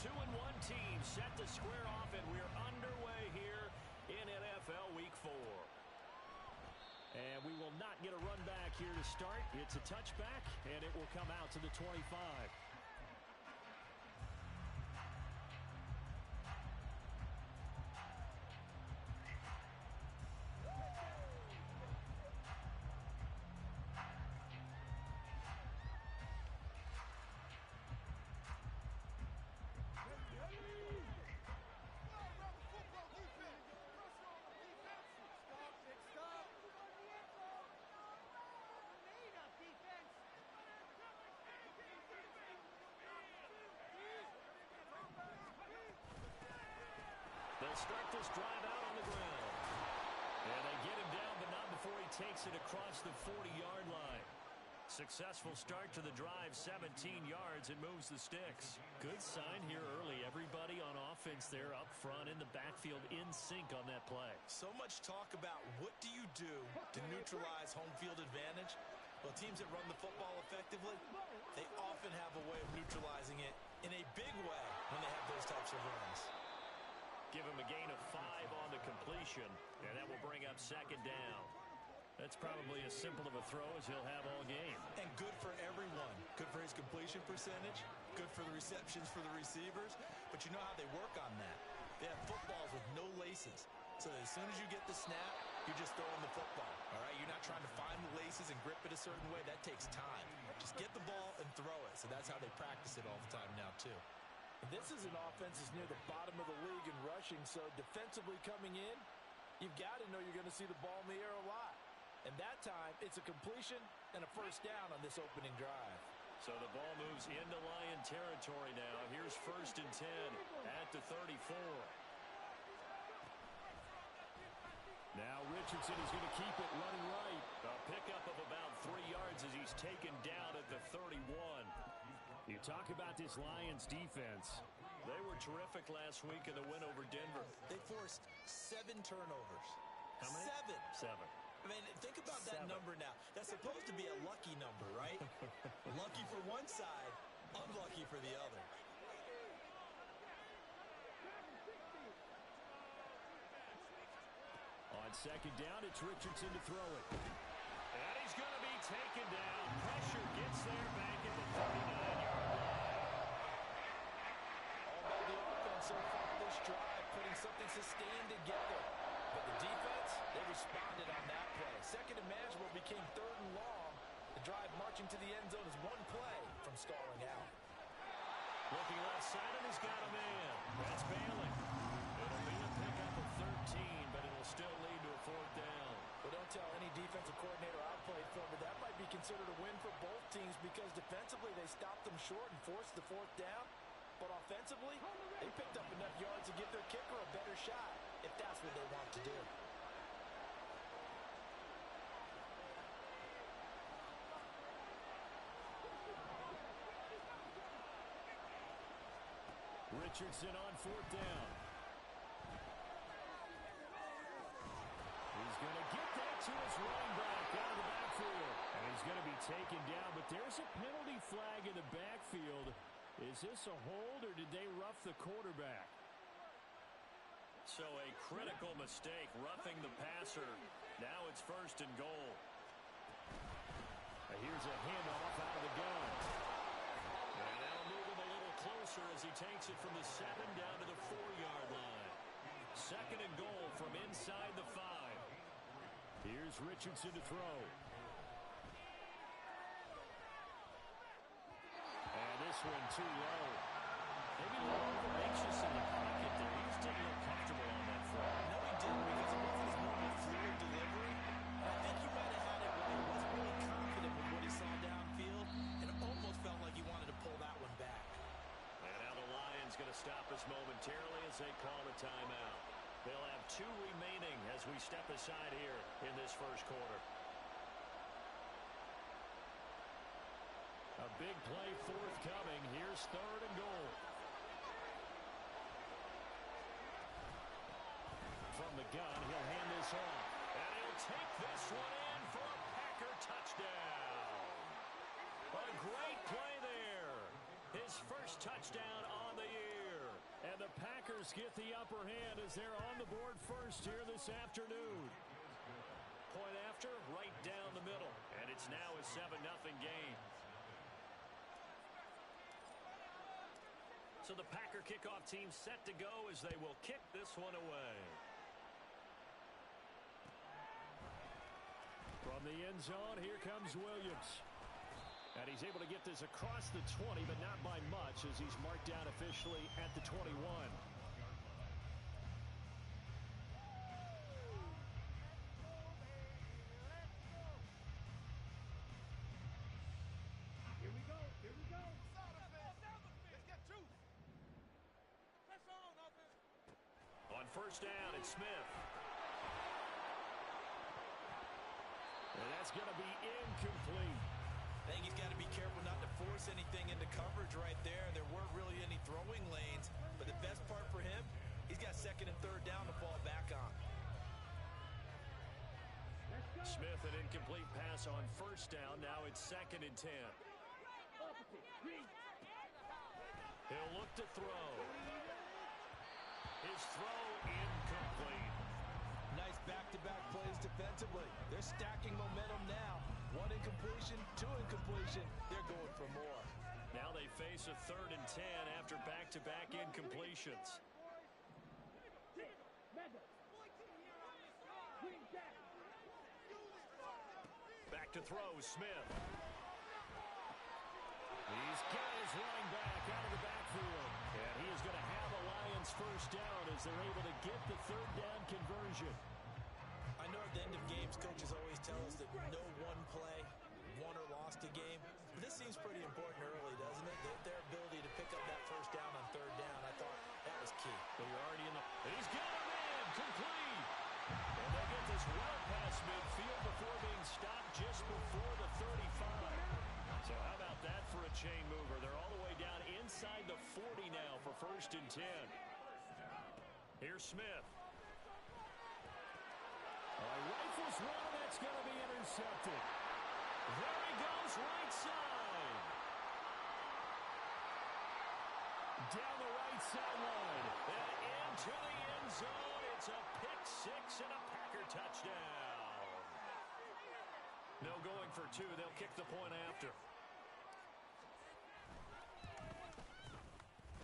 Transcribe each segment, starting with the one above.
2-1 team set to square off, and we're underway here in NFL Week 4. And we will not get a run back here to start. It's a touchback, and it will come out to the 25. They'll start this drive out on the ground. And they get him down, but not before he takes it across the 40-yard line. Successful start to the drive, 17 yards, and moves the sticks. Good sign here early. Everybody on offense there up front in the backfield in sync on that play. So much talk about what do you do to neutralize home field advantage. Well, teams that run the football effectively, they often have a way of neutralizing it in a big way when they have those types of runs. Give him a gain of 5 on the completion, and that will bring up second down. That's probably as simple of a throw as he'll have all game. And good for everyone. Good for his completion percentage. Good for the receptions for the receivers. But you know how they work on that. They have footballs with no laces. So that as soon as you get the snap, you're just throwing the football. All right? You're not trying to find the laces and grip it a certain way. That takes time. Just get the ball and throw it. So that's how they practice it all the time now, too. This is an offense that's near the bottom of the league in rushing, so defensively coming in, you've got to know you're going to see the ball in the air a lot. And that time, it's a completion and a first down on this opening drive. So the ball moves into Lion territory now. Here's 1st and 10 at the 34. Now Richardson is going to keep it running right. A pickup of about 3 yards as he's taken down at the 31. You talk about this Lions defense. They were terrific last week in the win over Denver. They forced 7 turnovers. How many? 7. 7. I mean, think about that number now. That's supposed to be a lucky number, right? Lucky for one side, unlucky for the other. On second down, it's Richardson to throw it. And he's going to be taken down. Pressure gets there back at the 39-yard line. All about the offense so far this drive, putting something sustained together. But the defense, they responded on that play. Second and manageable became 3rd and long. The drive marching to the end zone is one play from stalling out. Looking left side, and he's got a man. That's Bailey. It'll be a pickup of 13, but it'll still lead to a 4th down. Well, don't tell any defensive coordinator I played for, but that might be considered a win for both teams because defensively they stopped them short and forced the 4th down. But offensively, they picked up enough yards to give their kicker a better shot, if that's what they want to do. Richardson on 4th down. He's going to get that to his running back out of the backfield. And he's going to be taken down, but there's a penalty flag in the backfield. Is this a hold, or did they rough the quarterback? So a critical mistake, roughing the passer. Now it's 1st and goal. Here's a handoff out of the gun. And now move him a little closer as he takes it from the 7 down to the 4-yard line. 2nd and goal from inside the 5. Here's Richardson to throw. This one too low. Maybe a little anxious in the pocket there. He just didn't look comfortable on that front. No, he didn't, because it wasn't his normal fluid delivery. I think he might have had it where he wasn't really confident with what he saw downfield, and it almost felt like he wanted to pull that one back. And now the Lions going to stop us momentarily as they call a timeout. They'll have 2 remaining as we step aside here in this 1st quarter. A big play forthcoming. Here's 3rd and goal. From the gun, he'll hand this off. And he'll take this one in for a Packer touchdown. A great play there. His first touchdown on the year. And the Packers get the upper hand as they're on the board first here this afternoon. Point after, right down the middle. And it's now a 7-0 game. So the Packer kickoff team set to go as they will kick this one away. From the end zone, here comes Williams. And he's able to get this across the 20, but not by much as he's marked down officially at the 21. On first down, it's Smith. And that's going to be incomplete. I think he's got to be careful not to force anything into coverage right there. There weren't really any throwing lanes, but the best part for him, he's got second and third down to fall back on. Smith, an incomplete pass on first down. Now it's 2nd and 10. He'll look to throw. His throw incomplete. Nice back-to-back plays defensively. They're stacking momentum now. 1 incompletion, 2 incompletion. They're going for more. Now they face a 3rd and 10 after back-to-back incompletions. Back to throw, Smith. He's got his running back out of the backfield. And he is going to have a Lions first down as they're able to get the 3rd down conversion. I know at the end of games, coaches always tell us that no one play won or lost a game. But this seems pretty important early, doesn't it? Their ability to pick up that first down on 3rd down, I thought that was key. But you're already in the... And he's got him in! Complete! And they get this well past midfield before being stopped just before the 35. So how about that for a chain mover? They're all the way down inside the 40 now for 1st and 10. Here's Smith. Rifles one, and that's going to be intercepted. There he goes, right side. Down the right sideline. And into the end zone. It's a pick six and a Packer touchdown. No going for 2. They'll kick the point after.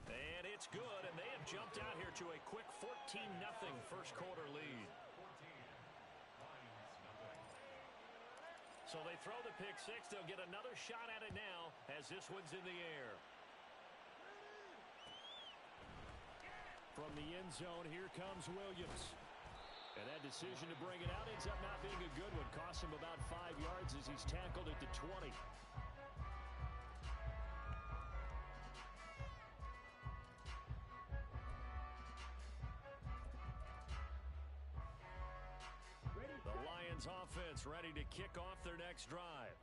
And it's good, and they have jumped out here to a quick 14-0 first quarter lead. So they throw the pick six. They'll get another shot at it now as this one's in the air. From the end zone, here comes Williams. And that decision to bring it out ends up not being a good one. Costs him about 5 yards as he's tackled at the 20. The Lions offense ready to kick off their next drive.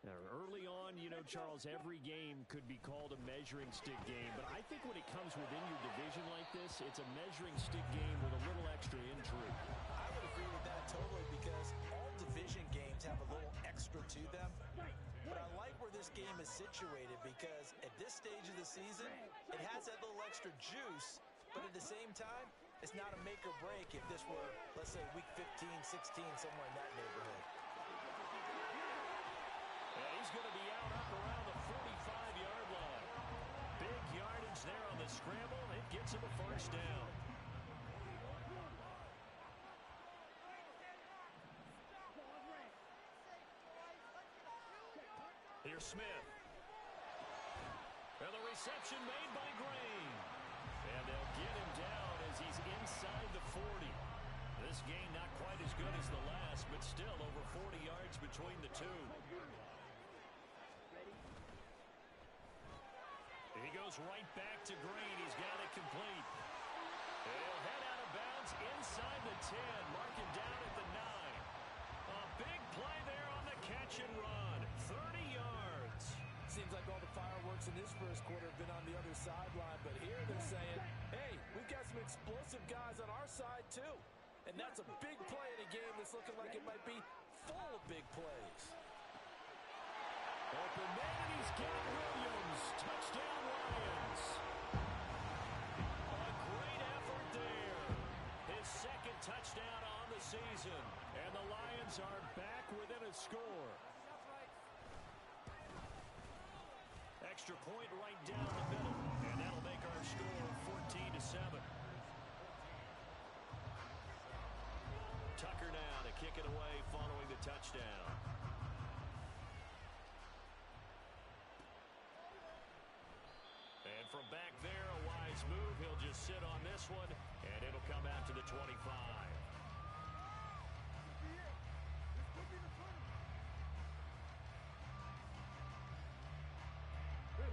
Now, early on, you know, Charles, every game could be called a measuring stick game. But I think when it comes within your division like this, it's a measuring stick game with a little extra intrigue. I would agree with that totally because all division games have a little extra to them. But I like where this game is situated because at this stage of the season, it has that little extra juice. But at the same time, it's not a make or break if this were, let's say, week 15, 16, somewhere in that neighborhood. And he's going to be out up around the 45-yard line. Big yardage there on the scramble. It gets him a first down. Here's Smith. And the reception made by Green. And they'll get him down as he's inside the 40. This game not quite as good as the last, but still over 40 yards between the two. He goes right back to Green. He's got it complete. And he'll head out of bounds inside the 10. Mark him down at the 9. A big play there on the catch and run. 30 yards. Seems like all the fireworks in this first quarter have been on the other sideline, but here they're saying, hey, we've got some explosive guys on our side too. And that's a big play in a game that's looking like it might be full of big plays. Open man, and he's got Williams. Touchdown, Lions. A season. And the Lions are back within a score. Extra point right down the middle. And that'll make our score 14-7. Tucker now to kick it away following the touchdown. And from back there, a wise move. He'll just sit on this one, and it'll come out to the 25.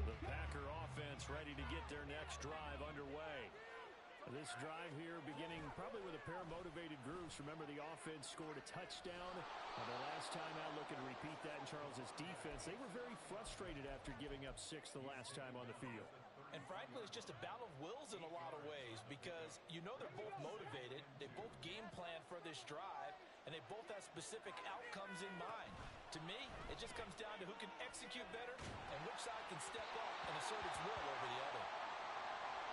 The Packer offense ready to get their next drive underway. This drive here beginning probably with a pair of motivated groups. Remember, the offense scored a touchdown. The last time out, looking to repeat that in Charles's defense. They were very frustrated after giving up 6 the last time on the field. And frankly, it's just a battle of wills in a lot of ways because you know they're both motivated. They both game plan for this drive, and they both have specific outcomes in mind. To me, it just comes down to who can execute better and which side can step up and assert its will over the other.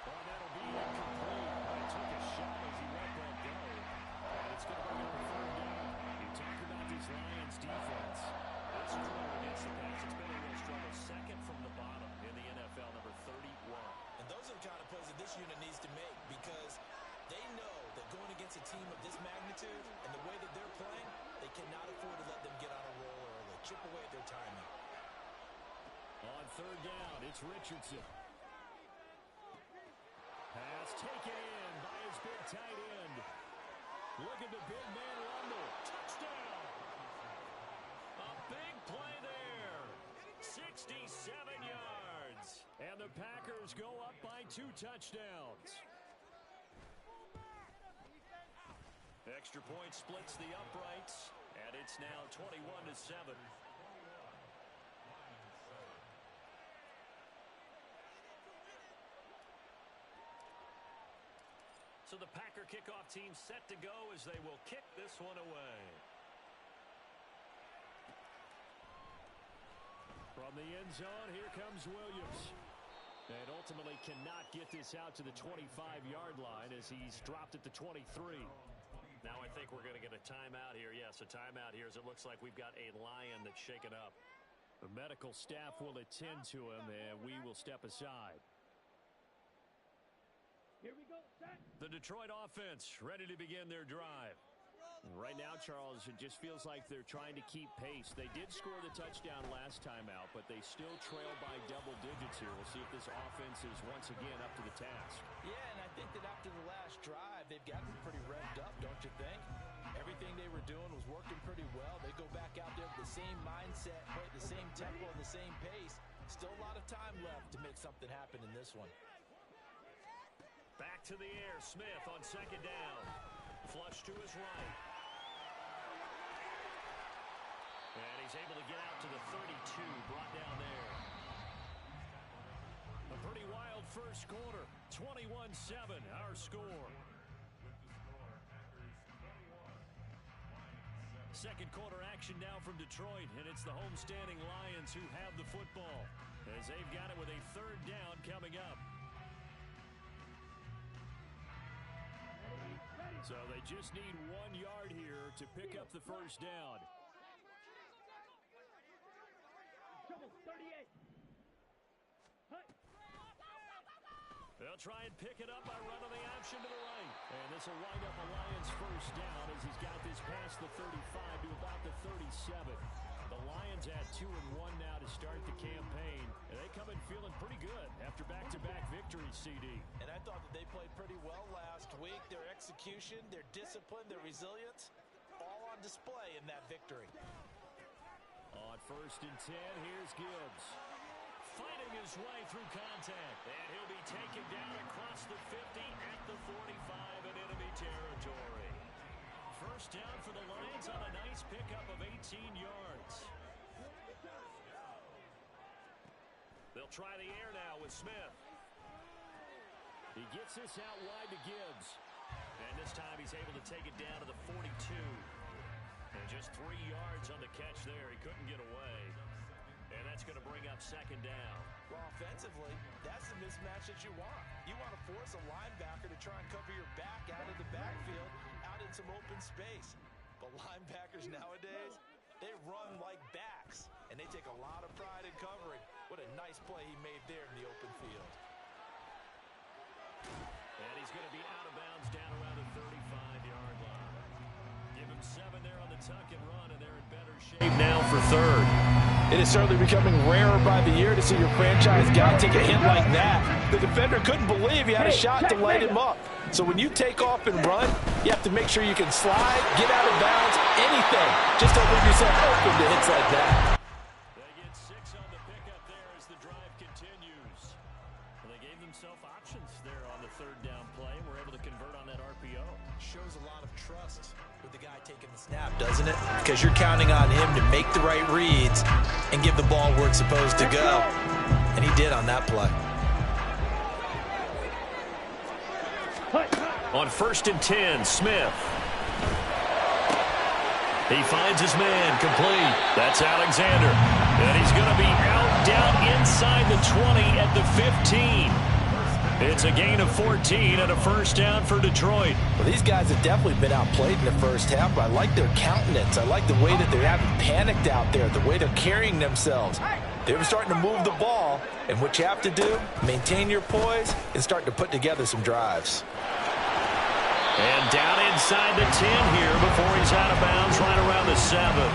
Well, that'll be incomplete. He took a shot as he let that go. And it's going to bring up a third down. You talk about this Lions defense. This crew against the pass, it's been a real struggle. Second from the bottom in the NFL, number 31. And those are the kind of plays that this unit needs to make because they know that going against a team of this magnitude and the way that they're playing, they cannot afford to let them get on a roll early. Chip away at their timing. On third down, it's Richardson. Pass taken in by his big tight end. Look at the big man rumble. Touchdown! A big play there. 67 yards. And the Packers go up by 2 touchdowns. Extra point splits the uprights, and it's now 21-7. So the Packer kickoff team set to go as they will kick this one away. From the end zone, here comes Williams. And ultimately cannot get this out to the 25-yard line as he's dropped at the 23. Now I think we're going to get a timeout here. Yes, a timeout here as it looks like we've got a Lion that's shaken up. The medical staff will attend to him, and we will step aside. Here we go, set. The Detroit offense ready to begin their drive. Right now, Charles, it just feels like they're trying to keep pace. They did score the touchdown last time out, but they still trail by double digits here. We'll see if this offense is once again up to the task. Yeah, and I think that after the last drive, they've gotten pretty revved up, don't you think? Everything they were doing was working pretty well. They go back out there with the same mindset, play at the same tempo and the same pace. Still a lot of time left to make something happen in this one. Back to the air, Smith on second down. Flush to his right. And he's able to get out to the 32, brought down there. A pretty wild first quarter, 21-7, our score. Second quarter action now from Detroit, and it's the homestanding Lions who have the football as they've got it with a third down coming up. So they just need 1 yard here to pick up the first down. Trouble, 38. They'll try and pick it up by running the option to the right. And this will wind up a Lions first down as he's got this past the 35 to about the 37. The Lions at 2-1 now to start the campaign. And they come in feeling pretty good after back-to-back victories, CD. And I thought that they played pretty well last week. Their execution, their discipline, their resilience, all on display in that victory. On 1st and 10, here's Gibbs. Fighting his way through contact. And he'll be taken down across the 50 at the 45 in enemy territory. First down for the Lions on a nice pickup of 18 yards. They'll try the air now with Smith. He gets this out wide to Gibbs. And this time he's able to take it down to the 42. And just 3 yards on the catch there. He couldn't get away. And that's going to bring up second down. Well, offensively, that's the mismatch that you want. You want to force a linebacker to try and cover your back out of the backfield, out in found some open space. But linebackers nowadays, they run like backs, and they take a lot of pride in covering. What a nice play he made there in the open field. And he's going to be out of bounds down around the 35-yard line. Give him 7 there on the tuck and run, and they're in better shape now for third. It is certainly becoming rarer by the year to see your franchise guy take a hit like that. The defender couldn't believe he had a shot to light him up. So when you take off and run, you have to make sure you can slide, get out of bounds, anything. Just don't leave yourself open to hits like that. They get 6 on the pickup there as the drive continues. Well, they gave themselves options there on the third down play and were able to convert on that RPO. Shows a lot of trust with the guy taking the snap, doesn't it? Because you're counting on him to make the right reads and give the ball where it's supposed to go. And he did on that play. On 1st and 10, Smith. He finds his man, complete. That's Alexander. And he's going to be out down inside the 20 at the 15. It's a gain of 14 and a first down for Detroit. Well, these guys have definitely been outplayed in the first half, but I like their countenance. I like the way that they haven't panicked out there, the way they're carrying themselves. They were starting to move the ball, and what you have to do, maintain your poise and start to put together some drives. And down inside the 10 here before he's out of bounds right around the 7.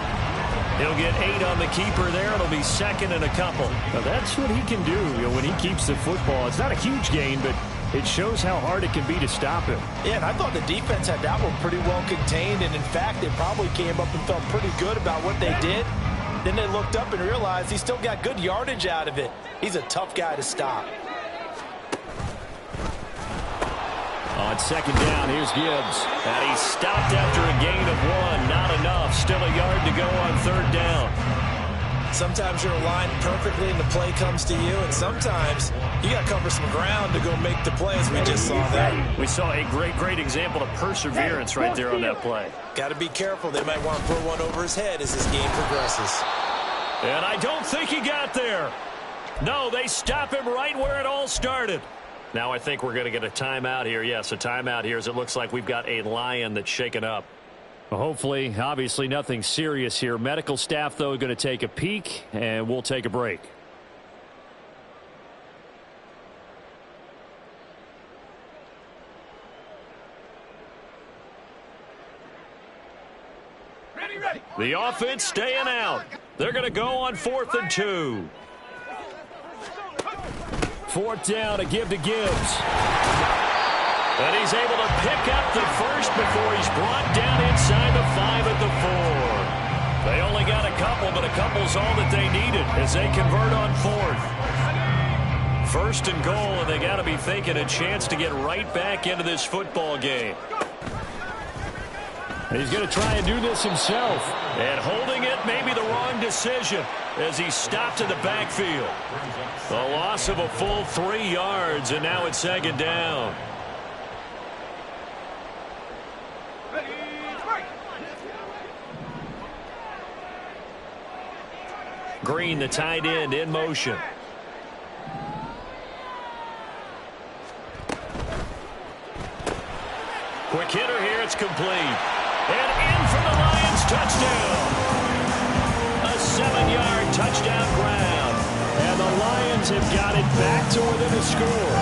He'll get 8 on the keeper there. It'll be 2nd and a couple. Now that's what he can do, when he keeps the football. It's not a huge gain, but it shows how hard it can be to stop him. Yeah, and I thought the defense had that one pretty well contained, and in fact, they probably came up and felt pretty good about what they did. Then they looked up and realized he still got good yardage out of it. He's a tough guy to stop. On 2nd down, here's Gibbs. And he's stopped after a gain of 1. Not enough. Still a yard to go on 3rd down. Sometimes you're aligned perfectly and the play comes to you, and sometimes you got to cover some ground to go make the play, as we just saw there. We saw a great example of perseverance right there on that play. Got to be careful. They might want to put one over his head as this game progresses. And I don't think he got there. No, they stop him right where it all started. Now I think we're going to get a timeout here. Yes, a timeout here as it looks like we've got a Lion that's shaken up. Well, hopefully, obviously nothing serious here. Medical staff, though, going to take a peek, and we'll take a break. Ready. The offense staying out. They're going to go on 4th and 2. 4th down, a give to Gibbs. And he's able to pick up the first before he's brought down inside the 5 at the 4. They only got a couple, but a couple's all that they needed as they convert on 4th. 1st and goal, and they got to be thinking a chance to get right back into this football game. He's going to try and do this himself. And holding it may be the wrong decision as he stopped in the backfield. The loss of a full 3 yards, and now it's 2nd down. Green, the tight end, in motion. Quick hitter here, it's complete. And in for the Lions, touchdown. A 7-yard touchdown ground. And the Lions have got it back to within a score.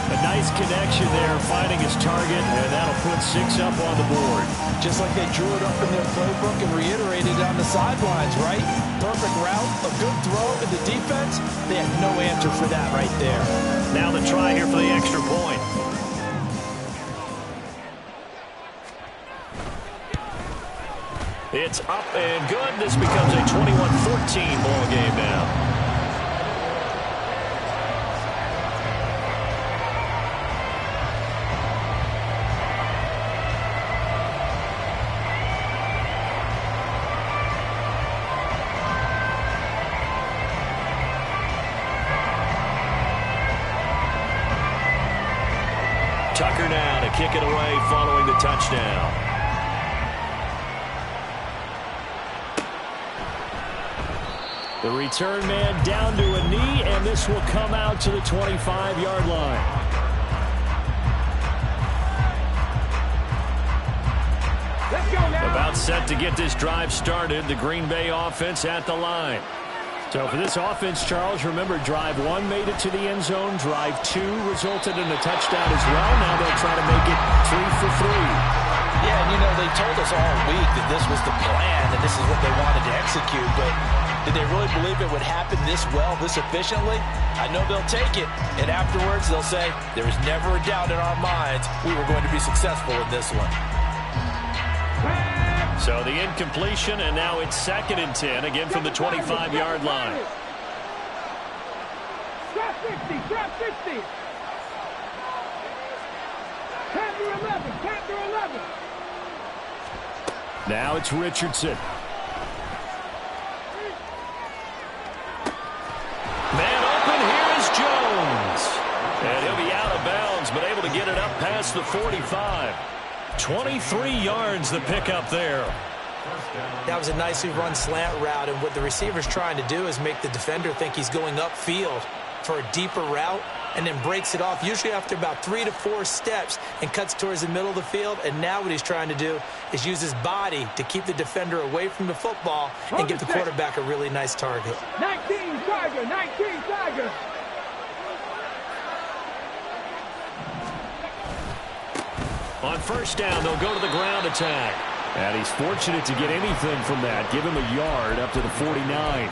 A nice connection there, finding his target, and that'll put 6 up on the board. Just like they drew it up in their playbook and reiterated it on the sidelines, right? Perfect route, a good throw, and the defense, they had no answer for that right there. Now the try here for the extra point. It's up and good. This becomes a 21-14 ball game now. Tucker now to kick it away following the touchdown. The return man down to a knee, and this will come out to the 25-yard line. About set to get this drive started. The Green Bay offense at the line. So for this offense, Charles, remember, drive 1 made it to the end zone. Drive 2 resulted in a touchdown as well. Now they'll try to make it 3 for 3. Yeah, and they told us all week that this was the plan, and this is what they wanted to execute, but did they really believe it would happen this well, this efficiently? I know they'll take it, and afterwards they'll say, there was never a doubt in our minds we were going to be successful in this one. So the incompletion, and now it's 2nd and 10, again from the 25-yard line. Drop 50, drop 50. 10 through 11, 10 through 11. Now it's Richardson. Man open, here is Jones. And he'll be out of bounds, but able to get it up past the 45. 23 yards the pickup there. That was a nicely run slant route, and what the receiver's trying to do is make the defender think he's going upfield for a deeper route, and then breaks it off, usually after about 3 to 4 steps, and cuts towards the middle of the field. And now what he's trying to do is use his body to keep the defender away from the football and give the quarterback a really nice target. 19 Tiger, 19 Tiger. On first down, they'll go to the ground attack. And he's fortunate to get anything from that. Give him a yard up to the 49.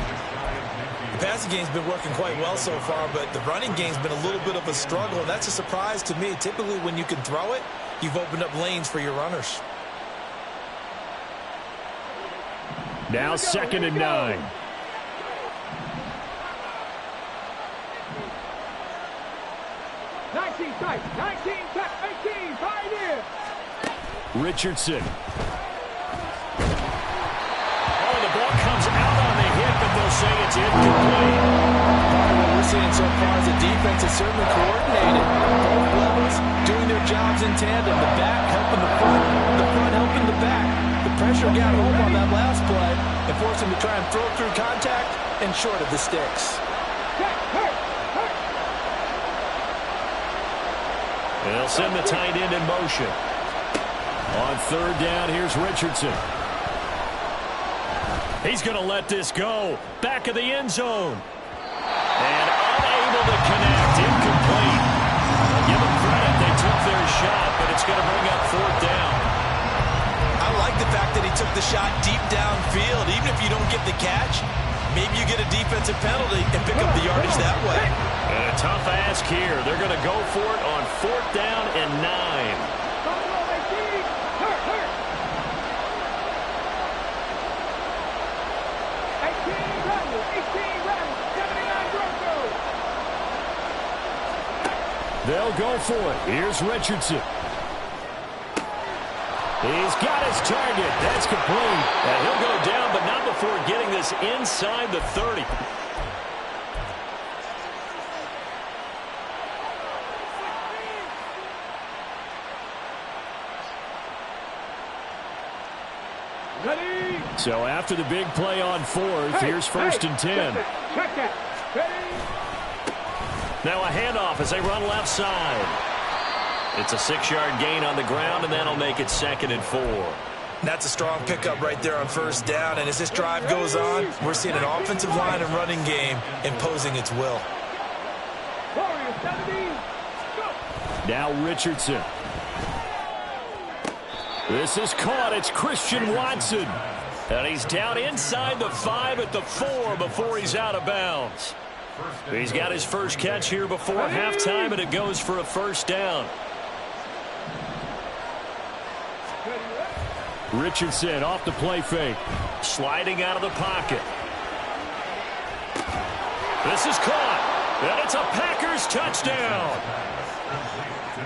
The passing game's been working quite well so far, but the running game's been a little bit of a struggle, and that's a surprise to me. Typically, when you can throw it, you've opened up lanes for your runners. Now 2nd and 9. Tight, 19 tight, 18 Pioneer. Richardson. Oh, the ball comes out on the hip, and they'll say it's incomplete. What we're seeing so far is the defense is certainly coordinated. Both levels doing their jobs in tandem. The back helping the front helping the back. The pressure got home on that last play and forced him to try and throw through contact and short of the sticks. They'll send the tight end in motion. On 3rd down, here's Richardson. He's going to let this go. Back of the end zone. And unable to connect. Incomplete. Give them credit. They took their shot, but it's going to bring up 4th down. I like the fact that he took the shot deep downfield. Even if you don't get the catch, maybe you get a defensive penalty and pick up the yardage that way. And a tough ask here. They're going to go for it on 4th down and 9. They'll go for it. Here's Richardson. He's got his target. That's complete. And he'll go down, but not before getting this inside the 30. Ready? So after the big play on 4th, here's 1st and 10. Check that. Ready? Now a handoff as they run left side. It's a 6-yard gain on the ground, and that'll make it 2nd and 4. That's a strong pickup right there on 1st down, and as this drive goes on, we're seeing an offensive line and running game imposing its will. Warriors 17. Go. Now Richardson. This is caught. It's Christian Watson. And he's down inside the 5 at the 4 before he's out of bounds. He's got his first catch here before halftime, and it goes for a 1st down. Richardson off the play fake. Sliding out of the pocket. This is caught. And it's a Packers touchdown.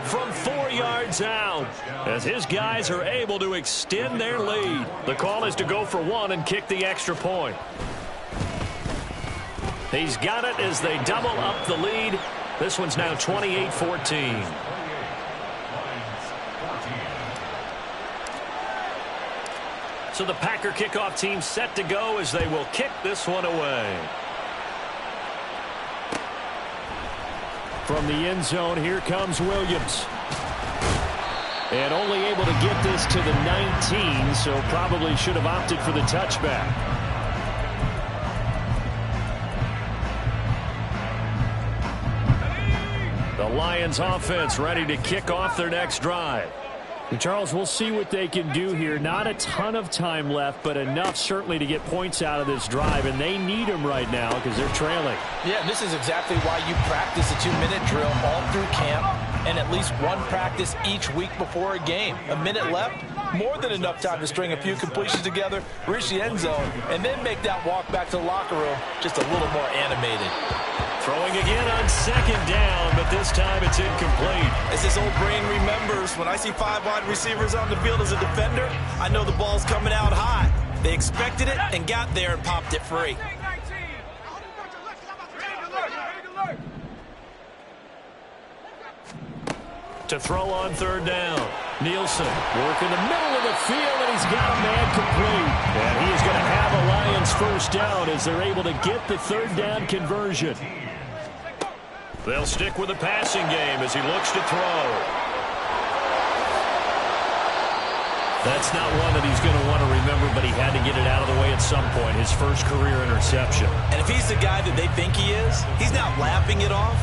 From 4 yards out, as his guys are able to extend their lead. The call is to go for 1 and kick the extra point. He's got it as they double up the lead. This one's now 28-14. So the Packer kickoff team set to go as they will kick this one away. From the end zone, here comes Williams. And only able to get this to the 19, so probably should have opted for the touchback. The Lions offense ready to kick off their next drive. And Charles, we'll see what they can do here. Not a ton of time left, but enough certainly to get points out of this drive, and they need them right now because they're trailing. Yeah, this is exactly why you practice a 2-minute drill all through camp and at least one practice each week before a game. A minute left, more than enough time to string a few completions together, reach the end zone, and then make that walk back to the locker room just a little more animated. Throwing again on second down, but this time it's incomplete. As this old brain remembers, when I see 5 wide receivers on the field as a defender, I know the ball's coming out high. They expected it and got there and popped it free. To throw on third down. Nielsen working the middle of the field, and he's got a man complete. And he is going to have a Lions first down as they're able to get the third down conversion. They'll stick with the passing game as he looks to throw. That's not one that he's going to want to remember, but he had to get it out of the way at some point. His first career interception. And if he's the guy that they think he is, he's not laughing it off,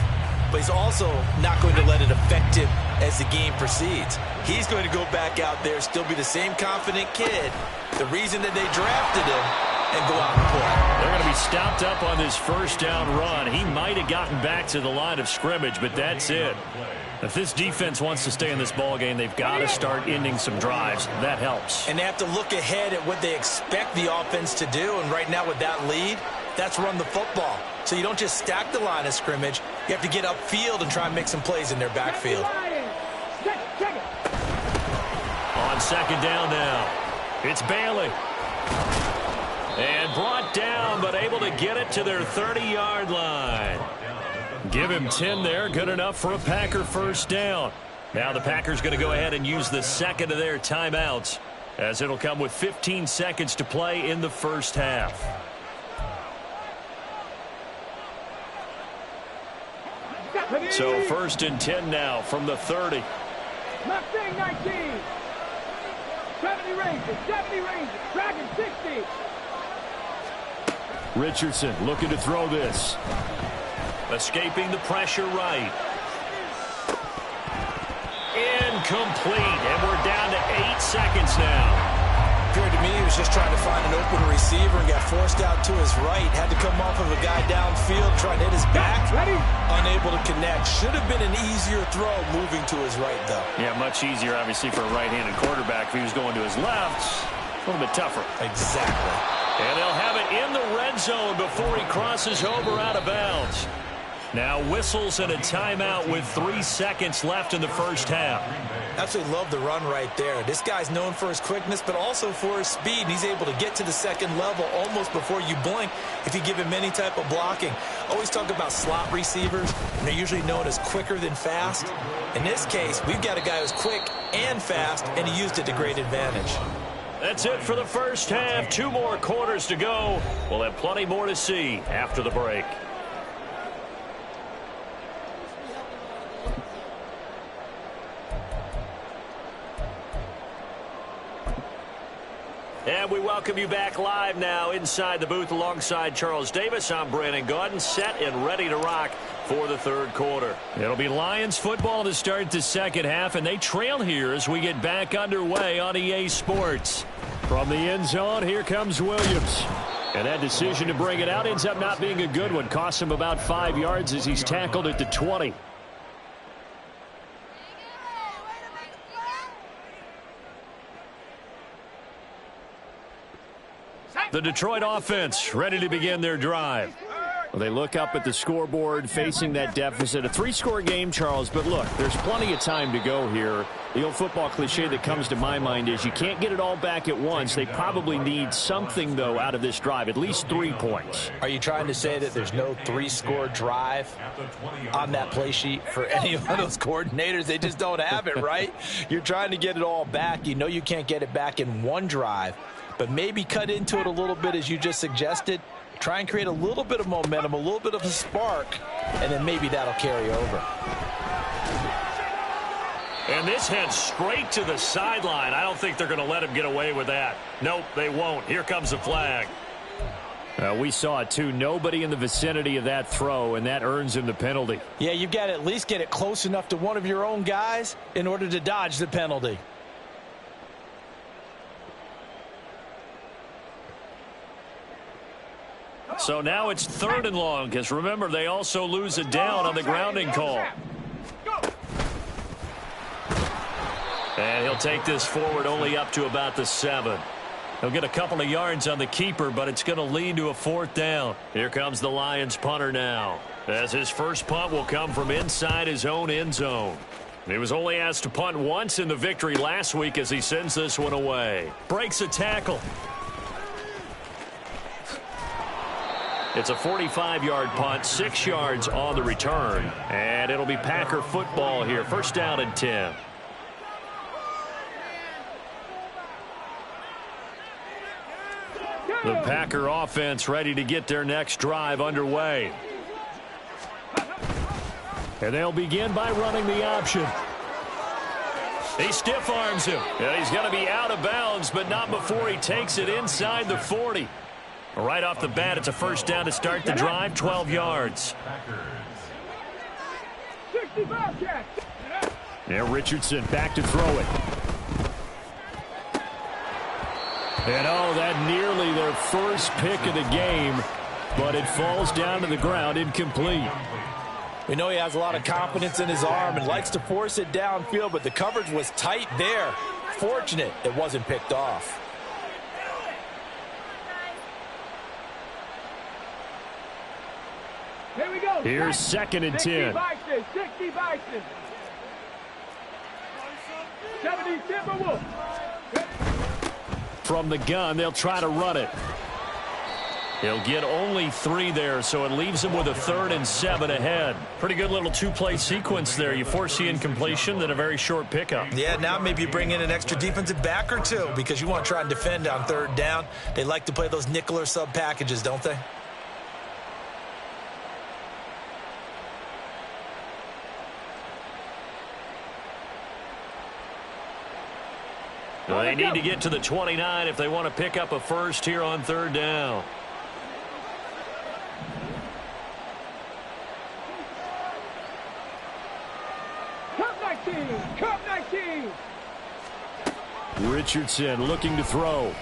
but he's also not going to let it affect him as the game proceeds. He's going to go back out there, still be the same confident kid, the reason that they drafted him, and go out and play. They're going to be stopped up on this first down run. He might have gotten back to the line of scrimmage, but that's it. If this defense wants to stay in this ball game, they've got to start ending some drives. That helps. And they have to look ahead at what they expect the offense to do, and right now with that lead, that's run the football. So you don't just stack the line of scrimmage. You have to get upfield and try and make some plays in their backfield. On second down now, it's Bailey. And brought down, but able to get it to their 30-yard line. Give him 10 there, good enough for a Packer first down. Now the Packers going to go ahead and use the second of their timeouts, as it'll come with 15 seconds to play in the first half. So first and 10 now from the 30. Mustang 19. 70 Rangers, 70 Rangers, Dragon 60. Richardson looking to throw this. Escaping the pressure right. Incomplete, and we're down to 8 seconds now. Appeared to me he was just trying to find an open receiver and got forced out to his right. Had to come off of a guy downfield, trying to hit his back. Unable to connect. Should have been an easier throw moving to his right, though. Yeah, much easier, obviously, for a right-handed quarterback. If he was going to his left, a little bit tougher. Exactly. And they'll have it in the red zone before he crosses over out of bounds. Now whistles and a timeout with 3 seconds left in the first half. Absolutely love the run right there. This guy's known for his quickness, but also for his speed. And he's able to get to the second level almost before you blink if you give him any type of blocking. Always talk about slot receivers, and they're usually known as quicker than fast. In this case, we've got a guy who's quick and fast, and he used it to great advantage. That's it for the first half. 2 more quarters to go. We'll have plenty more to see after the break. And we welcome you back live now inside the booth alongside Charles Davis. I'm Brandon Gaudin, set and ready to rock for the third quarter. It'll be Lions football to start the second half, and they trail here as we get back underway on EA Sports. From the end zone, here comes Williams. And that decision to bring it out ends up not being a good one. Costs him about 5 yards as he's tackled at the 20. The Detroit offense ready to begin their drive. Well, they look up at the scoreboard facing that deficit. A 3-score game, Charles, but look, there's plenty of time to go here. The old football cliche that comes to my mind is you can't get it all back at once. They probably need something, though, out of this drive, at least 3 points. Are you trying to say that there's no 3-score drive on that play sheet for any of those coordinators? They just don't have it, right? You're trying to get it all back. You know you can't get it back in one drive, but maybe cut into it a little bit as you just suggested. Try and create a little bit of momentum, a little bit of a spark, and then maybe that'll carry over. And this heads straight to the sideline. I don't think they're going to let him get away with that. Nope, they won't. Here comes the flag. We saw it, too. Nobody in the vicinity of that throw, and that earns him the penalty. Yeah, you've got to at least get it close enough to one of your own guys in order to dodge the penalty. So now it's 3rd and long, because remember, they also lose it down on the grounding call. And he'll take this forward only up to about the 7. He'll get a couple of yards on the keeper, but it's going to lead to a 4th down. Here comes the Lions punter now, as his first punt will come from inside his own end zone. He was only asked to punt once in the victory last week as he sends this one away. Breaks a tackle. It's a 45-yard punt, 6 yards on the return. And it'll be Packer football here. 1st down and 10. The Packer offense ready to get their next drive underway. And they'll begin by running the option. He stiff arms him. And he's going to be out of bounds, but not before he takes it inside the 40. Right off the bat, it's a 1st down to start the drive, 12 yards. Yeah, Richardson back to throw it. And oh, that nearly their first pick of the game, but it falls down to the ground incomplete. We know he has a lot of confidence in his arm and likes to force it downfield, but the coverage was tight there. Fortunate it wasn't picked off. Here we go. Here's 2nd and 10. 60 Bison. 70 Timberwolves. From the gun, they'll try to run it. He'll get only 3 there, so it leaves him with a 3rd and 7 ahead. Pretty good little 2-play sequence there. You force the incompletion, then a very short pickup. Yeah, now maybe you bring in an extra defensive back or 2 because you want to try and defend on 3rd down. They like to play those nickel or sub packages, don't they? Well, they need to get to the 29 if they want to pick up a first here on 3rd down. Cup 19. Richardson looking to throw.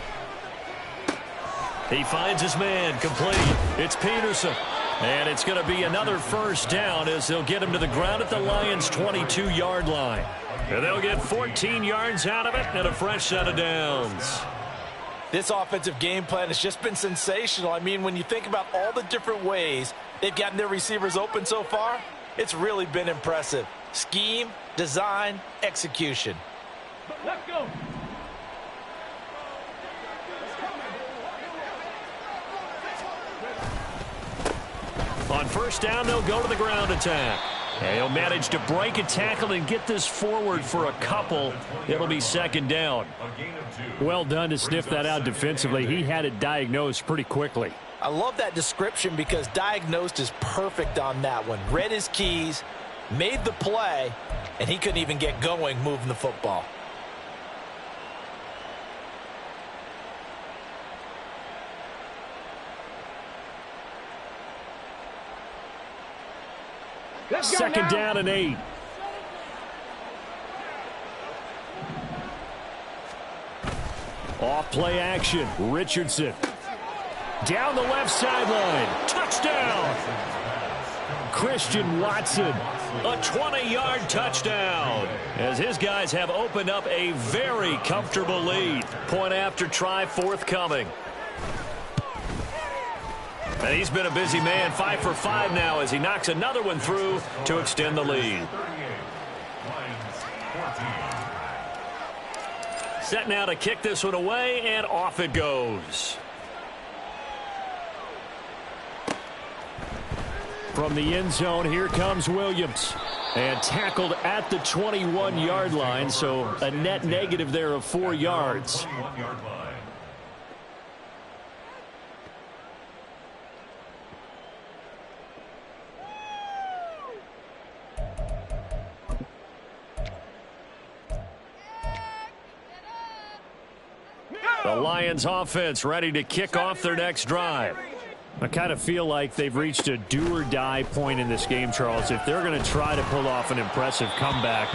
He finds his man, complete. It's Peterson. And it's going to be another 1st down as they'll get him to the ground at the Lions' 22-yard line. And they'll get 14 yards out of it and a fresh set of downs. This offensive game plan has just been sensational. I mean, when you think about all the different ways they've gotten their receivers open so far, it's really been impressive. Scheme, design, execution. Let's go. On 1st down, they'll go to the ground attack. And he'll manage to break a tackle and get this forward for a couple. It'll be 2nd down. Well done to sniff that out defensively. He had it diagnosed pretty quickly. I love that description because diagnosed is perfect on that one. Read his keys, made the play, and he couldn't even get going moving the football. Let's go 2nd now. down and 8. Off play action. Richardson. Down the left sideline. Touchdown. Christian Watson. A 20-yard touchdown. As his guys have opened up a very comfortable lead. Point after try forthcoming. And he's been a busy man, 5 for 5 now as he knocks another one through to extend the lead. Set now to kick this one away, and off it goes. From the end zone, here comes Williams. And tackled at the 21-yard line, so a net negative there of 4 yards. The Lions offense ready to kick off their next drive. I kind of feel like they've reached a do-or-die point in this game, Charles. If they're going to try to pull off an impressive comeback,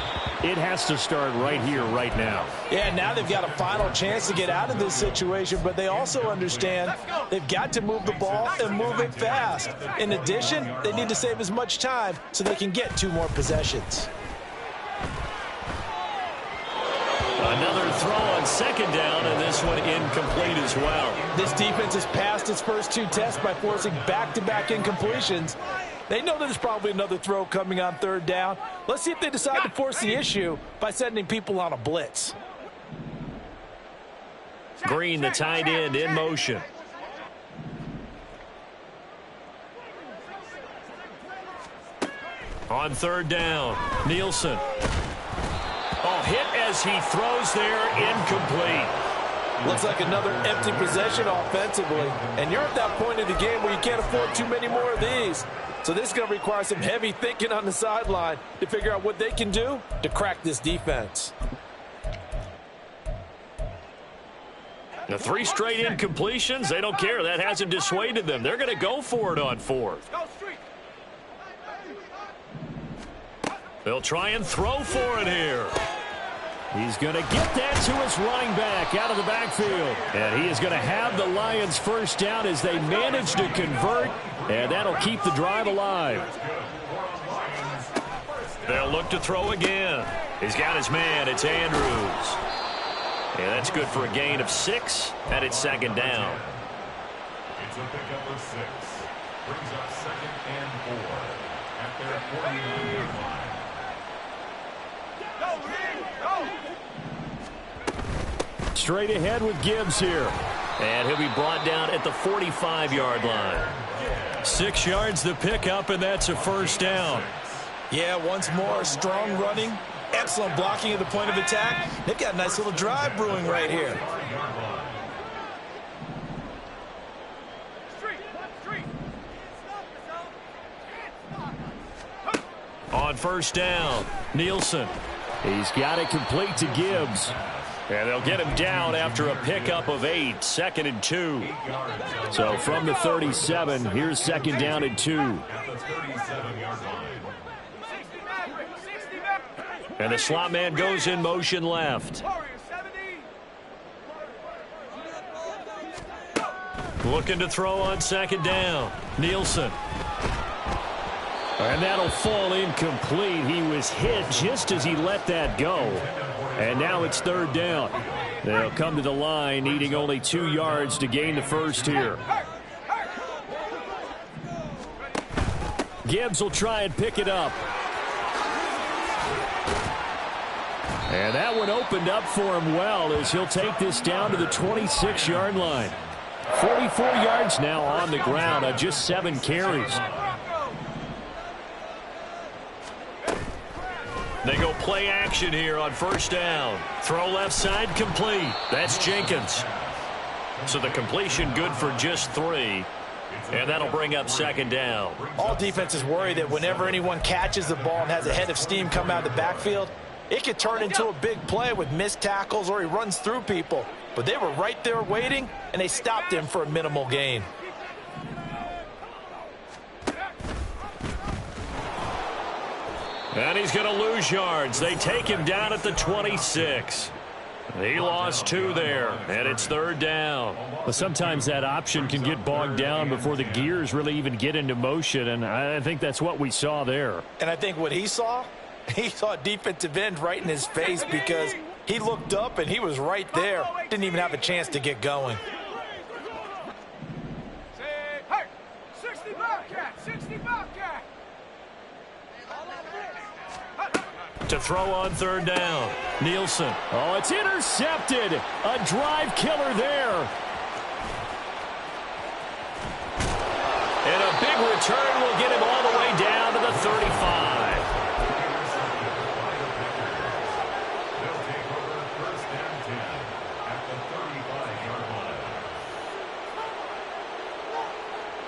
it has to start right here, right now. Yeah, now they've got a final chance to get out of this situation, but they also understand they've got to move the ball and move it fast. In addition, they need to save as much time so they can get 2 more possessions. Another throw on second down, and this one incomplete as well. This defense has passed its first 2 tests by forcing back-to-back incompletions. They know there's probably another throw coming on 3rd down. Let's see if they decide to force the issue by sending people on a blitz. Green, the tight end, in motion. On 3rd down, Nielsen. Oh, hit as he throws there, incomplete. Looks like another empty possession offensively. And you're at that point in the game where you can't afford too many more of these. So this is going to require some heavy thinking on the sideline to figure out what they can do to crack this defense. The 3 straight incompletions, they don't care. That hasn't dissuaded them. They're going to go for it on 4th. They'll try and throw for it here. He's going to get that to his running back out of the backfield. And he is going to have the Lions first down as they manage to convert. And that'll keep the drive alive. They'll look to throw again. He's got his man. It's Andrews. And that's good for a gain of 6, and it's 2nd down. It's a pickup of 6. Brings up 2nd and 4 at their 49-yard line. Straight ahead with Gibbs here. And he'll be brought down at the 45-yard line. 6 yards the pickup, and that's a first down. Yeah, once more, strong running, excellent blocking at the point of attack. They've got a nice little drive brewing right here. On first down, Nielsen. He's got it complete to Gibbs. And they'll get him down after a pickup of 8, 2nd and 2. So from the 37, here's 2nd down and 2. And the slot man goes in motion left. Looking to throw on 2nd down. Nielsen. And that'll fall incomplete. He was hit just as he let that go. And now it's 3rd down. They'll come to the line, needing only 2 yards to gain the first here. Gibbs will try and pick it up. And that one opened up for him well as he'll take this down to the 26-yard line. 44 yards now on the ground on just 7 carries. They go play action here on first down. Throw left side complete. That's Jenkins. So the completion good for just 3. And that'll bring up 2nd down. All defenses worry that whenever anyone catches the ball and has a head of steam come out of the backfield, it could turn into a big play with missed tackles or he runs through people. But they were right there waiting, and they stopped him for a minimal gain. And he's going to lose yards. They take him down at the 26. He lost 2 there, and it's 3rd down. Well, sometimes that option can get bogged down before the gears really even get into motion, and I think that's what we saw there. And I think what he saw a defensive end right in his face because he looked up and he was right there. Didn't even have a chance to get going. To throw on 3rd down, Nielsen. Oh, it's intercepted. A drive killer there. And a big return will get him all the way down to the 35. They'll take over 1st and 10 at the 35-yard line.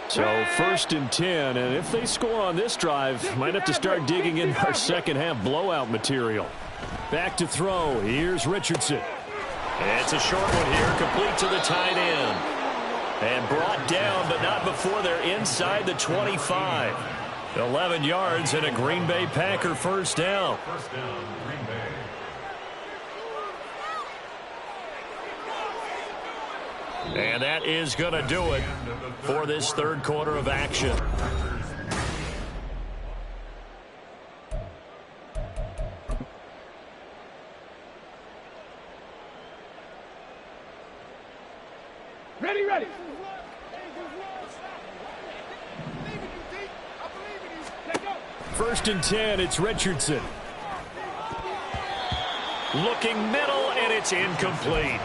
So 1st and 10, and if they score on this drive, might have to start digging in our second half blowout material. Back to throw. Here's Richardson. It's a short one here, complete to the tight end. And brought down, but not before they're inside the 25. 11 yards and a Green Bay Packer first down. First down, Green Bay. And that is going to do it for this third quarter of action. Ready, ready. First and 10, it's Richardson. Looking middle, and it's incomplete.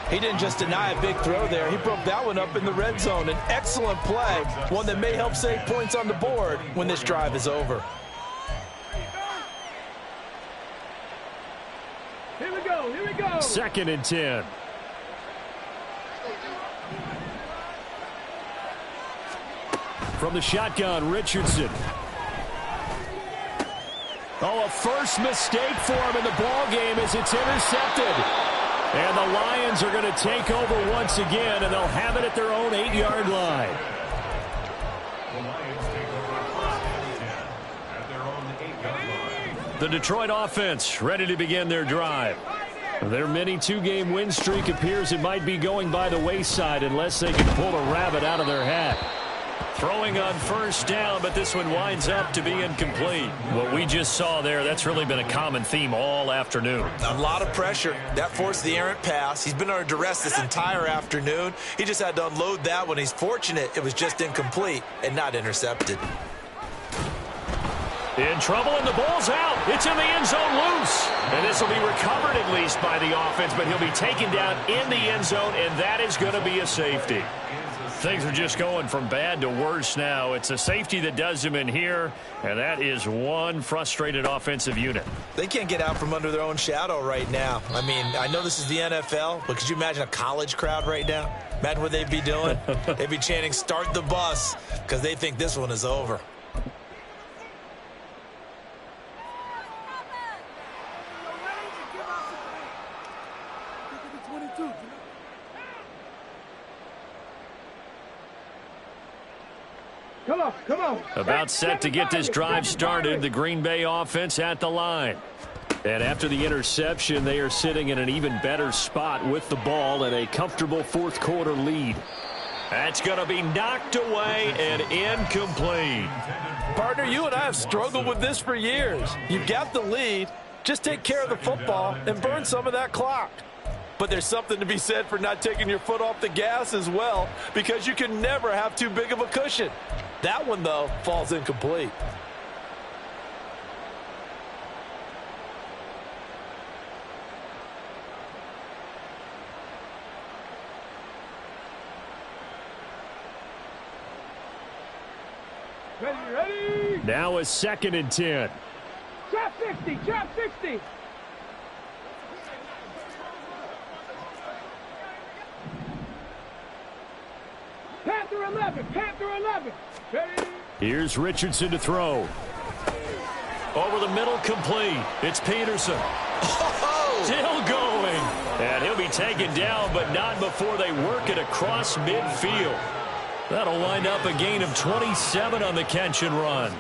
He didn't just deny a big throw there. He broke that one up in the red zone. An excellent play, one that may help save points on the board when this drive is over. Here we go, here we go. Second and 10. From the shotgun, Richardson. Oh, a first mistake for him in the ball game as it's intercepted. And the Lions are going to take over once again, and they'll have it at their own 8-yard line. The Lions take over first and 10 at their own 8-yard line. The Detroit offense ready to begin their drive. Their mini two-game win streak appears it might be going by the wayside unless they can pull a rabbit out of their hat. Throwing on first down, but this one winds up to be incomplete. What we just saw there, that's really been a common theme all afternoon. A lot of pressure. That forced the errant pass. He's been under duress this entire afternoon. He just had to unload that one. He's fortunate it was just incomplete and not intercepted. In trouble, and the ball's out. It's in the end zone loose. And this will be recovered at least by the offense, but he'll be taken down in the end zone, and that is going to be a safety. Things are just going from bad to worse now. It's a safety that does him in here, and that is one frustrated offensive unit. They can't get out from under their own shadow right now. I mean, I know this is the NFL, but could you imagine a college crowd right now? Imagine what they'd be doing. They'd be chanting, "Start the bus," because they think this one is over. Come on, come on. About set to get this drive started, the Green Bay offense at the line. And after the interception, they are sitting in an even better spot with the ball and a comfortable fourth quarter lead. That's going to be knocked away and incomplete. Partner, you and I have struggled with this for years. You've got the lead. Just take care of the football and burn some of that clock. But there's something to be said for not taking your foot off the gas as well, because you can never have too big of a cushion. That one, though, falls incomplete. Ready, ready. Now a second and 10. Trap 60, trap 60. Panther 11, Panther 11. Ready. Here's Richardson to throw. Over the middle, complete. It's Peterson. Still going. And he'll be taken down, but not before they work it across midfield. That'll wind up a gain of 27 on the catch and run.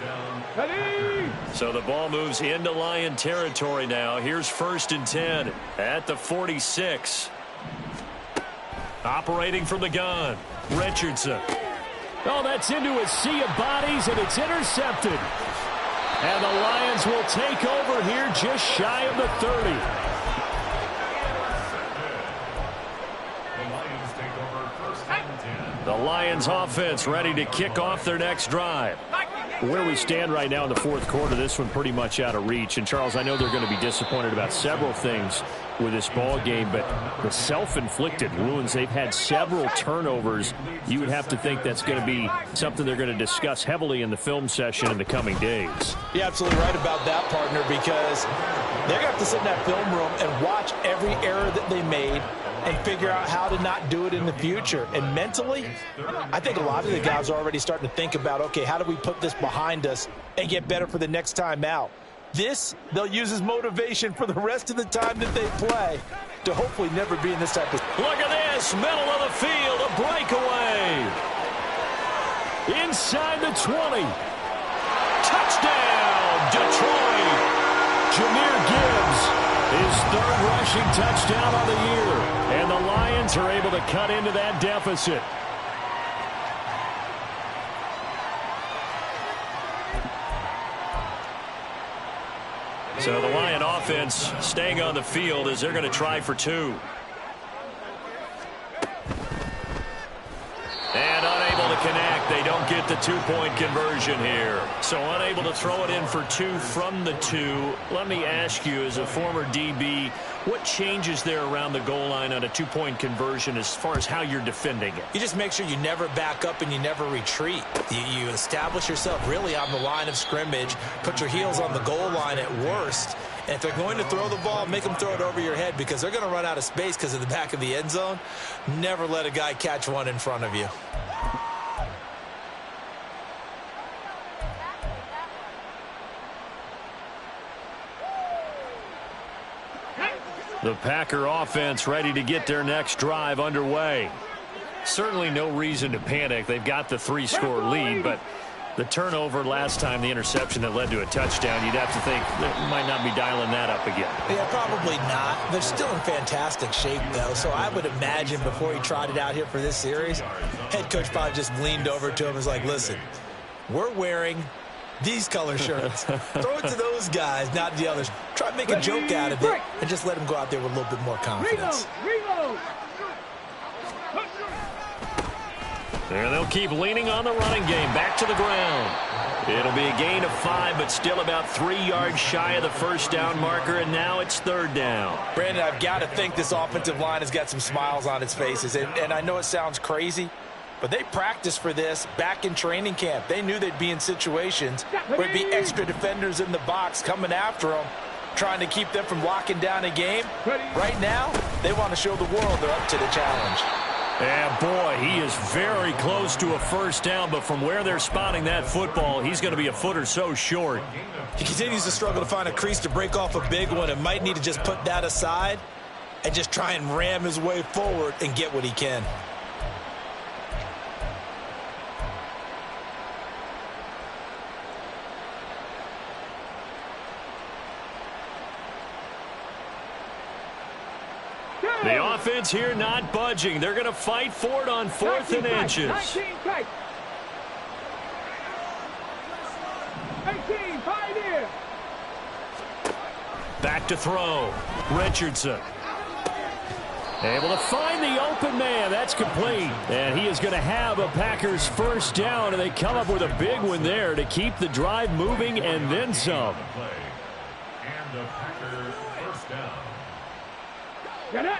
Ready. So the ball moves into Lion territory now. Here's first and 10 at the 46. Operating from the gun, Richardson. Oh, that's into a sea of bodies, and it's intercepted. And the Lions will take over here just shy of the 30. The Lions take over first and 10. The Lions offense ready to kick off their next drive. Where we stand right now in the fourth quarter, this one pretty much out of reach. And, Charles, I know they're going to be disappointed about several things with this ball game, but the self-inflicted wounds, they've had several turnovers. You would have to think that's going to be something they're going to discuss heavily in the film session in the coming days. You're absolutely right about that, partner, because they're going to have to sit in that film room and watch every error that they made and figure out how to not do it in the future. And mentally, I think a lot of the guys are already starting to think about, okay, how do we put this behind us and get better for the next time out? This, they'll use as motivation for the rest of the time that they play to hopefully never be in this type of... Look at this, middle of the field, a breakaway. Inside the 20. Touchdown, Detroit. Jahmyr Gibbs, his third rushing touchdown on the year. And the Lions are able to cut into that deficit. So the Lion offense staying on the field as they're going to try for 2. And unable to connect. They don't get the 2-point conversion here. So unable to throw it in for 2 from the 2. Let me ask you, as a former DB, what changes there around the goal line on a 2-point conversion as far as how you're defending it? You just make sure you never back up and you never retreat. You establish yourself really on the line of scrimmage, put your heels on the goal line at worst. And if they're going to throw the ball, make them throw it over your head because they're going to run out of space because of the back of the end zone. Never let a guy catch one in front of you. The Packer offense ready to get their next drive underway. Certainly no reason to panic. They've got the 3-score lead, but the turnover last time, the interception that led to a touchdown, you'd have to think they might not be dialing that up again. Yeah, probably not. They're still in fantastic shape, though, so I would imagine before he trotted out here for this series, head coach probably just leaned over to him and was like, listen, we're wearing these color shirts. Throw it to those guys, not the others. Try to make a joke out of it and just let them go out there with a little bit more confidence. Reload. There they'll keep leaning on the running game. Back to the ground. It'll be a gain of 5, but still about 3 yards shy of the first down marker, and now it's 3rd down. Brandon, I've got to think this offensive line has got some smiles on its faces, and I know it sounds crazy, but they practiced for this back in training camp. They knew they'd be in situations where it'd be extra defenders in the box coming after them, trying to keep them from locking down a game. Right now, they want to show the world they're up to the challenge. And boy, he is very close to a first down, but from where they're spotting that football, he's going to be a foot or so short. He continues to struggle to find a crease to break off a big one and might need to just put that aside and just try and ram his way forward and get what he can. The offense here not budging. They're going to fight for it on 4th and inches. 18, pioneer. Back to throw. Richardson. Able to find the open man. That's complete. And he is going to have a Packers first down, and they come up with a big one there to keep the drive moving and then some. And the Packers first down. Get it.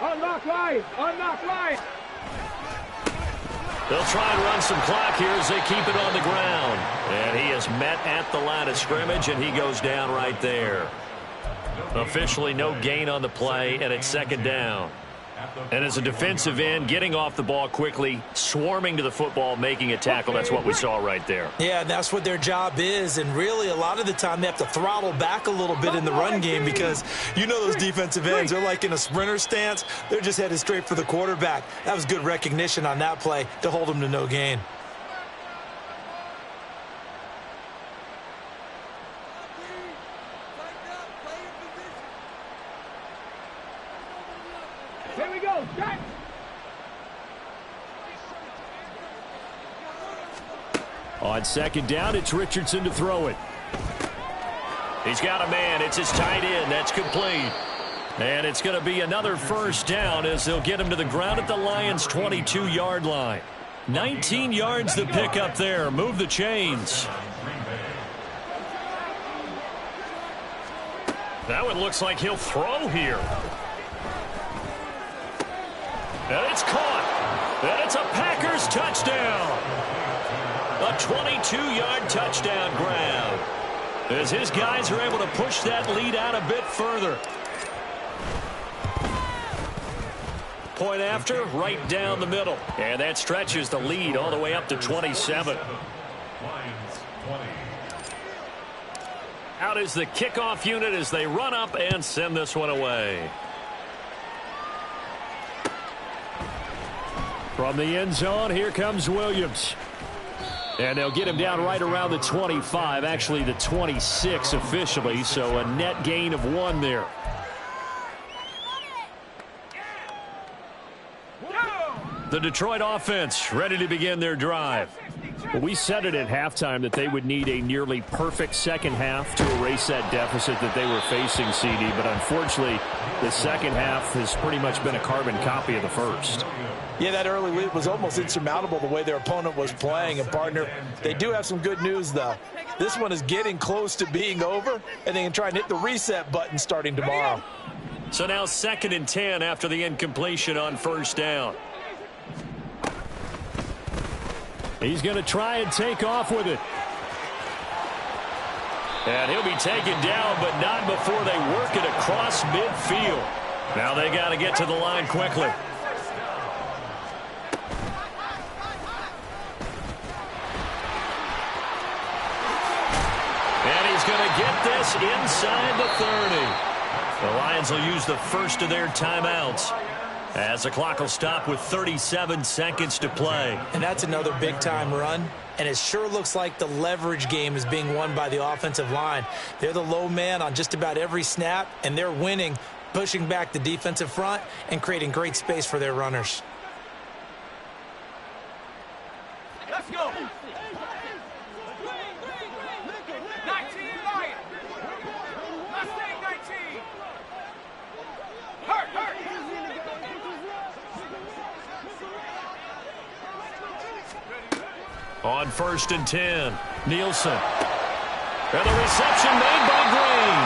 Unlock line. Unlock line. They'll try and run some clock here as they keep it on the ground. And he is met at the line of scrimmage, and he goes down right there. Officially no gain on the play, and it's 2nd down. And as a defensive end, getting off the ball quickly, swarming to the football, making a tackle, that's what we saw right there. Yeah, that's what their job is, and really a lot of the time they have to throttle back a little bit in the run game because you know those defensive ends, they're like in a sprinter stance. They're just headed straight for the quarterback. That was good recognition on that play to hold them to no gain. Here we go. Shot. On 2nd down, it's Richardson to throw it. He's got a man. It's his tight end. That's complete. And it's going to be another first down as they'll get him to the ground at the Lions' 22-yard line. 19 yards to pick up there. Move the chains. That one looks like he'll throw here. And it's caught. And it's a Packers touchdown. A 22-yard touchdown grab. As his guys are able to push that lead out a bit further. Point after, right down the middle. And that stretches the lead all the way up to 27. Out is the kickoff unit as they run up and send this one away. From the end zone, here comes Williams. And they'll get him down right around the 25, actually the 26 officially, so a net gain of 1 there. The Detroit offense ready to begin their drive. Well, we said it at halftime that they would need a nearly perfect second half to erase that deficit that they were facing, CD, but unfortunately the second half has pretty much been a carbon copy of the first. Yeah, that early lead was almost insurmountable the way their opponent was playing. And, partner, they do have some good news, though. This one is getting close to being over, and they can try and hit the reset button starting tomorrow. So now 2nd and 10 after the incompletion on first down. He's going to try and take off with it. And he'll be taken down, but not before they work it across midfield. Now they got to get to the line quickly. And he's going to get this inside the 30. The Lions will use the first of their timeouts as the clock will stop with 37 seconds to play. And that's another big-time run. And it sure looks like the leverage game is being won by the offensive line. They're the low man on just about every snap, and they're winning, pushing back the defensive front and creating great space for their runners. Let's go. 19 Lions. Let's take 19. Hurt. On 1st and 10, Nielsen. And the reception made by Green.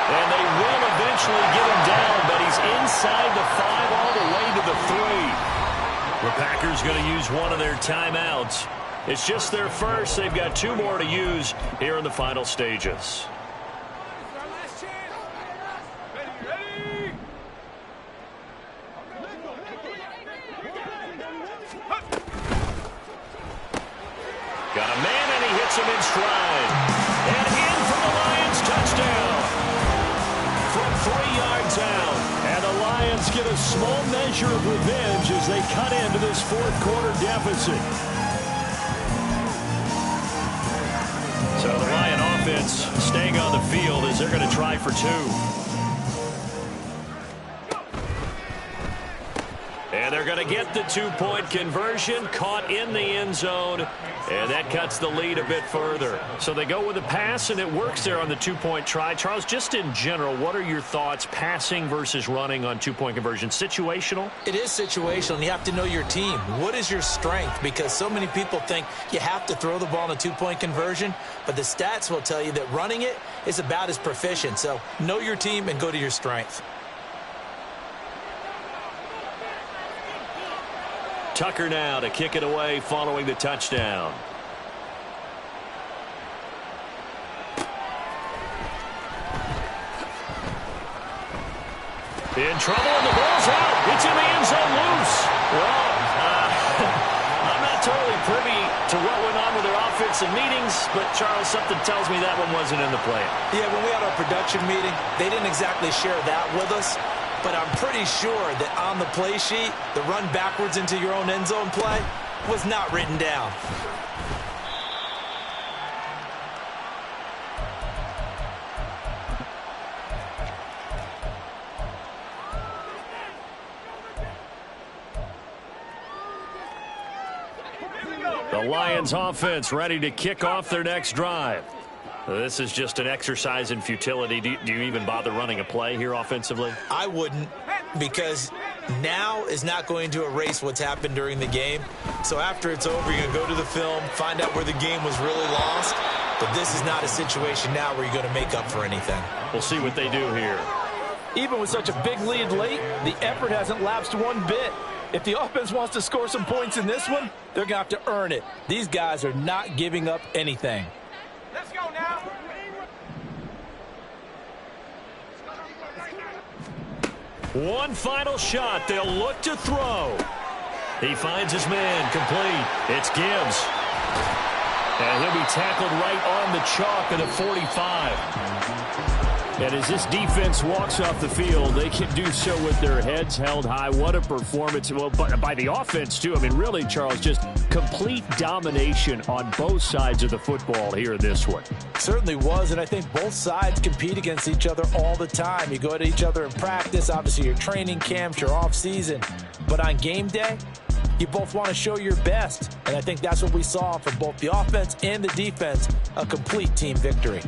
And they will eventually get him down, but he's inside the 5 all the way to the 3. The Packers going to use one of their timeouts. It's just their first. They've got 2 more to use here in the final stages. Got a man, and he hits him in stride. And in for the Lions, touchdown. From 3 yards out. And the Lions get a small measure of revenge as they cut into this 4th quarter deficit. So the Lion offense staying on the field as they're going to try for 2. And they're going to get the 2-point conversion, caught in the end zone, and that cuts the lead a bit further. So they go with a pass, and it works there on the 2-point try. Charles, just in general, what are your thoughts passing versus running on 2-point conversion? Situational? It is situational, and you have to know your team. What is your strength? Because so many people think you have to throw the ball in a 2-point conversion, but the stats will tell you that running it is about as proficient. So know your team and go to your strength. Tucker now to kick it away following the touchdown. In trouble, and the ball's out. It's in the end zone loose. Well, I'm not totally privy to what went on with their offensive meetings, but Charles, something tells me that one wasn't in the plan. Yeah, when we had our production meeting, they didn't exactly share that with us. But I'm pretty sure that on the play sheet, the run backwards into your own end zone play was not written down. The Lions offense ready to kick off their next drive. This is just an exercise in futility. Do you even bother running a play here offensively? I wouldn't, because now is not going to erase what's happened during the game. So after it's over, you're going to go to the film, find out where the game was really lost. But this is not a situation now where you're going to make up for anything. We'll see what they do here. Even with such a big lead late, the effort hasn't lapsed one bit. If the offense wants to score some points in this one, they're going to have to earn it. These guys are not giving up anything. Let's go now. One final shot. They'll look to throw. He finds his man complete. It's Gibbs. And he'll be tackled right on the chalk of the 45. And as this defense walks off the field, they can do so with their heads held high. What a performance. Well, but by the offense, too. I mean, really, Charles, just complete domination on both sides of the football here in this one. Certainly was, and I think both sides compete against each other all the time. You go at each other in practice, obviously your training camps, your off-season. But on game day, you both want to show your best. And I think that's what we saw from both the offense and the defense, a complete team victory.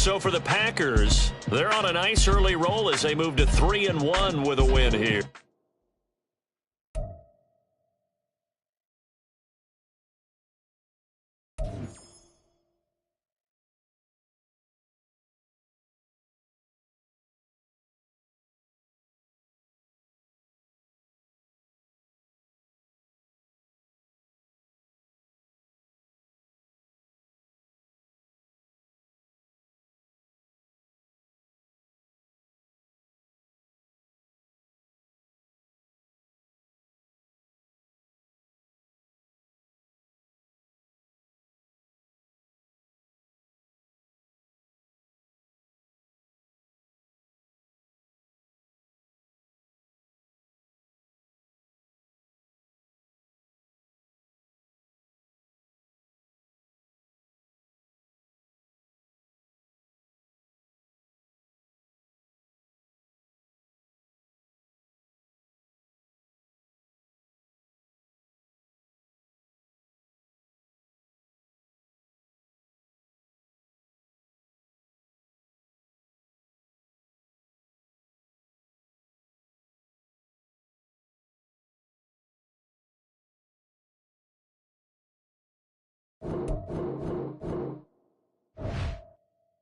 So for the Packers, they're on a nice early roll as they move to 3-1 with a win here.